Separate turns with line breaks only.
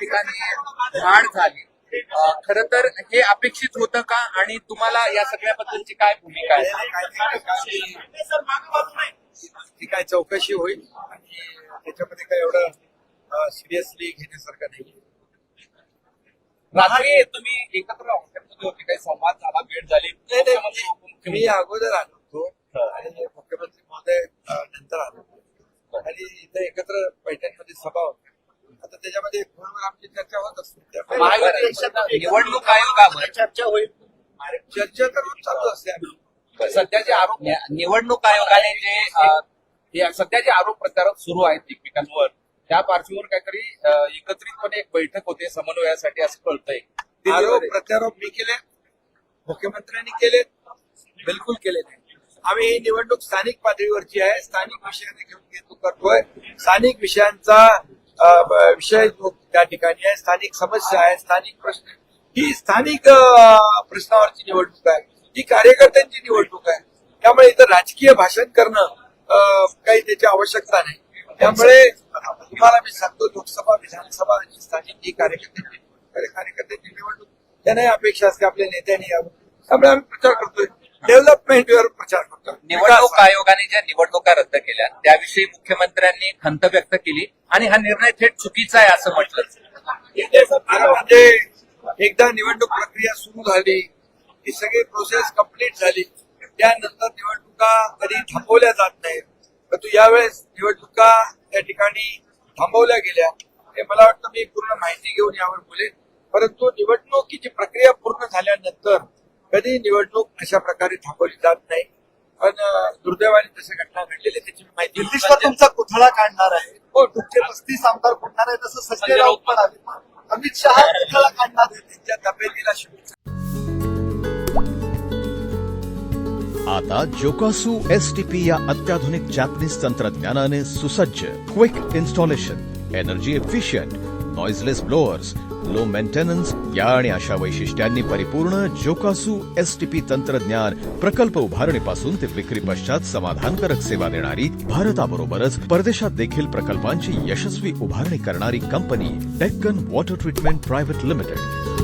ठिकाणी वाढ झाली. खरं तर हे अपेक्षित होतं का आणि तुम्हाला या सगळ्याबद्दलची काय भूमिका आहे?
ती काय चौकशी होईल आणि त्याच्यामध्ये काय एवढं सिरियसली घेण्यासारखं नाही.
रात्री तुम्ही एकत्र ऑफिसमध्ये होते, काही संवाद झाला, भेट झाली?
मी अगोदर आलो होतो आणि मुख्यमंत्री महोदय नंतर आलो होतो आणि इथे एकत्र बैठकीमध्ये सभा होती. आता त्याच्यामध्ये फोनवर आमची चर्चा होत असते.
निवडणूक आयोगावर
चर्चा होईल.
चर्चा तर रोज चालू असते.
सध्याचे आरोप, निवडणूक आयोगाने जे सध्याचे आरोप प्रत्यारोप सुरू आहेत एकमेकांवर, त्या पार्श्वभूमीवर काहीतरी एकत्रितपणे एक बैठक होते समन्वयासाठी असं कळतंय.
आरोप प्रत्यारोप मी केले, मुख्यमंत्र्यांनी केले, बिलकुल केले नाही. आम्ही ही निवडणूक स्थानिक पातळीवरची आहे, स्थानिक विषयाने घेऊन करतोय. स्थानिक विषयांचा विषय जो त्या ठिकाणी आहे, स्थानिक समस्या आहे, स्थानिक प्रश्न, ही स्थानिक प्रश्नावरची निवडणूक आहे, ही कार्यकर्त्यांची निवडणूक आहे. त्यामुळे इथं राजकीय भाषण करणं काही त्याची आवश्यकता नाही. त्यामुळे तुम्हाला मी सांगतो, लोकसभा, विधानसभा आणि स्थानिक ही कार्यकर्त्यांची निवडणूक, त्यांनाही अपेक्षा असते आपल्या नेत्यांनी यावं. त्यामुळे आम्ही प्रचार करतोय, डेव्हलपमेंटवर प्रचार करतोय.
निवडणूक आयोगाने ज्या निवडणुका रद्द केल्या त्याविषयी मुख्यमंत्र्यांनी खंत व्यक्त केली आणि हा निर्णय थेट चुकीचा आहे असं म्हटलं.
म्हणजे एकदा निवडणूक प्रक्रिया सुरू झाली, ती सगळी प्रोसेस कंप्लीट झाली, त्यानंतर निवडणुका कधी थांबवल्या जात नाहीत. परंतु यावेळेस निवडणुका त्या ठिकाणी थांबवल्या गेल्या. हे मला वाटतं मी पूर्ण माहिती घेऊन यावर बोलेन. परंतु निवडणुकीची प्रक्रिया पूर्ण झाल्यानंतर कधी निवडणूक अशा प्रकारे थांबवली जात नाही. पण दुर्दैवाने तशा घटना घडलेल्या त्याची माहिती.
दिल्लीश्वर तुमचा पुतळा काढणार आहे, हो, तुमचे 35 आमदार फुटणार आहे, तसं संजय राऊत पण आले. अमित शहा पुतळा काढणार आहे.
त्यांच्या तब्येतीला शुभेच्छा.
आता जोकासू STP या अत्याधुनिक जॅपनीज तंत्रज्ञानाने सुसज्ज, quick installation, energy efficient, noiseless blowers, low maintenance या आणि अशा वैशिष्ट्यांनी परिपूर्ण जोकासू STP तंत्रज्ञान प्रकल्प उभारणीपासून ते विक्री पश्चात समाधानकारक सेवा देणारी, भारताबरोबरच परदेशात देखील प्रकल्पांची यशस्वी उभारणी करणारी company Deccan water treatment private limited.